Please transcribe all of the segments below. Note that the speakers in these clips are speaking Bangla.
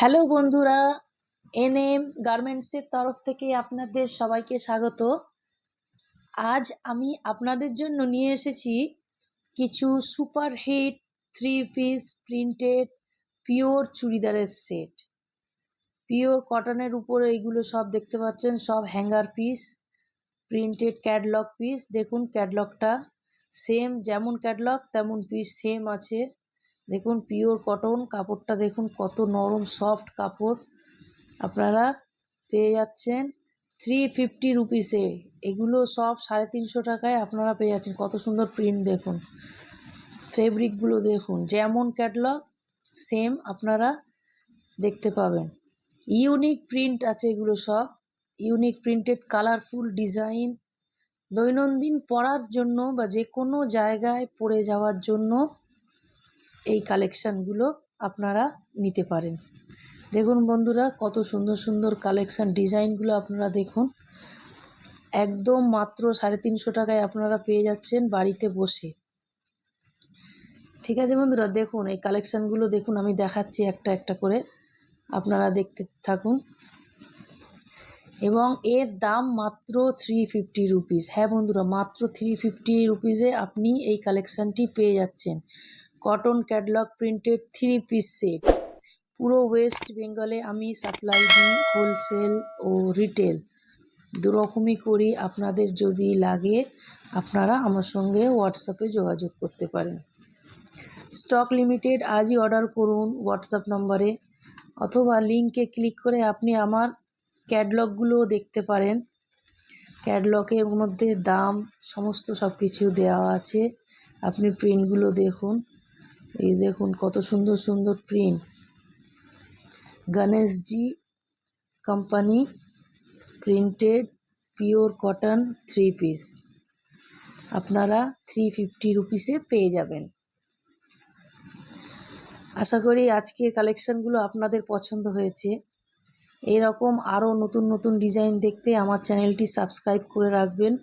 হ্যালো বন্ধুরা, এনএম গার্মেন্টসের তরফ থেকে আপনাদের সবাইকে স্বাগত। আজ আমি আপনাদের জন্য নিয়ে এসেছি কিছু super hit 3 piece printed pure চুড়িদারের সেট। পিওর কটনের উপরে এইগুলো সব দেখতে পাচ্ছেন, সব hanger piece, printed catalogue piece. দেখুন ক্যাটলগটা সেম, যেমন ক্যাটলগ তেমন পিস সেম আছে। দেখুন পিওর কটন, কাপড়টা দেখুন কত নরম সফট কাপড়। আপনারা পেয়ে যাচ্ছেন 350 রুপিসে। এগুলো সব 350 টাকায় আপনারা পেয়ে যাচ্ছেন। কত সুন্দর প্রিন্ট দেখুন, ফেব্রিকগুলো দেখুন, যেমন ক্যাটলগ সেম আপনারা দেখতে পাবেন। ইউনিক প্রিন্ট আছে, এগুলো সব ইউনিক প্রিন্টেড, কালারফুল ডিজাইন। দৈনন্দিন পরার জন্য বা যে কোনো জায়গায় পরে যাওয়ার জন্য এই কালেকশানগুলো আপনারা নিতে পারেন। দেখুন বন্ধুরা কত সুন্দর সুন্দর কালেকশান, ডিজাইনগুলো আপনারা দেখুন। একদম মাত্র 350 টাকায় আপনারা পেয়ে যাচ্ছেন বাড়িতে বসে। ঠিক আছে বন্ধুরা, দেখুন এই কালেকশানগুলো দেখুন, আমি দেখাচ্ছি একটা একটা করে, আপনারা দেখতে থাকুন। এবং এর দাম মাত্র 350 রুপিস। হ্যাঁ বন্ধুরা, মাত্র 350 রুপিসে আপনি এই কালেকশানটি পেয়ে যাচ্ছেন। Cotton catalogue printed 3 piece set. পুরো ওয়েস্ট বেঙ্গলে আমি সাপ্লাই দিই, হোলসেল ও রিটেল দুরকমই করি। আপনাদের যদি লাগে আপনারা আমার সঙ্গে হোয়াটসঅ্যাপে যোগাযোগ করতে পারেন। স্টক লিমিটেড, আজই অর্ডার করুন হোয়াটসঅ্যাপ নম্বরে, অথবা লিঙ্কে ক্লিক করে আপনি আমার ক্যাটলগগুলোও দেখতে পারেন। ক্যাটলগের মধ্যে দাম সমস্ত সব কিছু দেওয়া আছে। আপনি প্রিন্টগুলো দেখুন, এই দেখুন কত সুন্দর সুন্দর print. Ganeshji company printed pure cotton 3 piece আপনারা 350 রুপিসে পেয়ে যাবেন। আশা করি আজকের কালেকশানগুলো আপনাদের পছন্দ হয়েছে। এরকম আরও নতুন নতুন ডিজাইন দেখতে আমার চ্যানেলটি সাবস্ক্রাইব করে রাখবেন।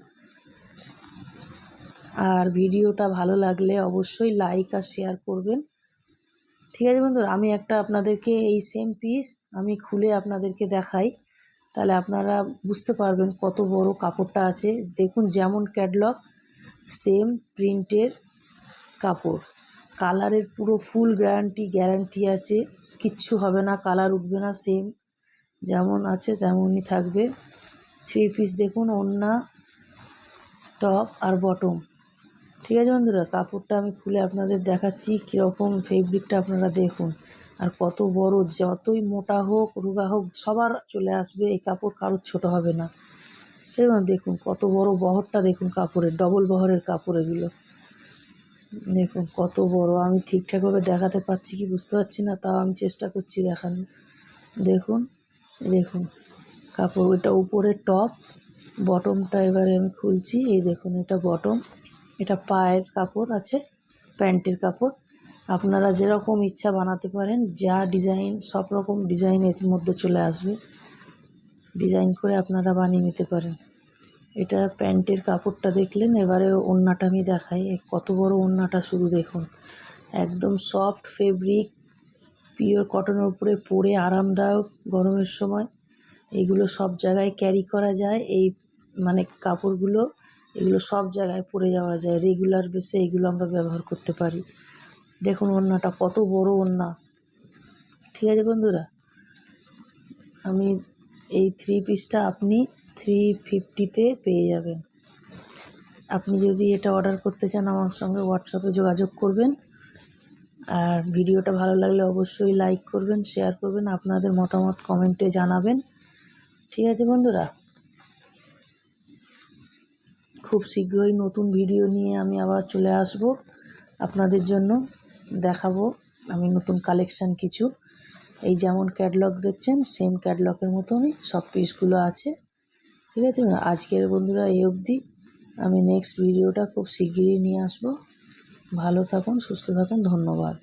আর ভিডিওটা ভালো লাগলে অবশ্যই লাইক আর শেয়ার করবেন। ঠিক আছে বন্ধুরা, আমি একটা আপনাদেরকে এই সেম পিস আমি খুলে আপনাদেরকে দেখাই, তাহলে আপনারা বুঝতে পারবেন কত বড় কাপড়টা আছে। দেখুন যেমন ক্যাটলগ সেম প্রিন্টের কাপড়, কালারের পুরো ফুল গ্যারান্টি আছে, কিচ্ছু হবে না, কালার উঠবে না, সেম যেমন আছে তেমনই থাকবে। 3 পিস দেখুন, ওড়না, টপ আর বটম। ঠিক আছে বন্ধুরা, কাপড়টা আমি খুলে আপনাদের দেখাচ্ছি কীরকম ফেব্রিকটা, আপনারা দেখুন। আর কত বড়, যতই মোটা হোক রোগা হোক সবার চলে আসবে এই কাপড়, কারোর ছোট হবে না। এবং দেখুন কত বড় বহরটা দেখুন কাপড়ের, ডবল বহরের কাপড় এগুলো। দেখুন কত বড়, আমি ঠিকঠাকভাবে দেখাতে পারছি কি বুঝতে পারছি না, তাও আমি চেষ্টা করছি দেখানো। দেখুন দেখুন কাপড়, এটা উপরে টপ, বটমটা এবারে আমি খুলছি। এই দেখুন এটা বটম, এটা পায়ের কাপড় আছে, প্যান্টের কাপড়। আপনারা যেরকম ইচ্ছা বানাতে পারেন, যা ডিজাইন সব রকম ডিজাইন এর মধ্যে চলে আসবে, ডিজাইন করে আপনারা বানিয়ে নিতে পারেন। এটা প্যান্টের কাপড়টা দেখলেন, এবারে ওড়নাটা আমি দেখাই। কত বড় ওড়নাটা শুধু দেখুন, একদম সফট ফেব্রিক, পিওর কটনের উপরে পরে আরামদায়ক গরমের সময়। এইগুলো সব জায়গায় ক্যারি করা যায়, এই মানে কাপড়গুলো, এগুলো সব জায়গায় পরে যাওয়া যায়, রেগুলার বেসে এগুলো আমরা ব্যবহার করতে পারি। দেখুন ওড়নাটা কত বড় ওড়না। ঠিক আছে বন্ধুরা, আমি এই 3 পিসটা আপনি 350-তে পেয়ে যাবেন। আপনি যদি এটা অর্ডার করতে চান আমার সঙ্গে হোয়াটসঅ্যাপে যোগাযোগ করবেন। আর ভিডিওটা ভালো লাগলে অবশ্যই লাইক করবেন, শেয়ার করবেন, আপনাদের মতামত কমেন্টে জানাবেন। ঠিক আছে বন্ধুরা, খুব শীঘ্রই নতুন ভিডিও নিয়ে আমি আবার চলে আসব আপনাদের জন্য। দেখাবো আমি নতুন কালেকশান কিছু, এই যেমন ক্যাটলগ দেখছেন সেম ক্যাটলগের মতনই সব পিসগুলো আছে। ঠিক আছে আজকের বন্ধুরা এই অবধি, আমি নেক্সট ভিডিওটা খুব শিগগিরই নিয়ে আসবো। ভালো থাকুন, সুস্থ থাকুন, ধন্যবাদ।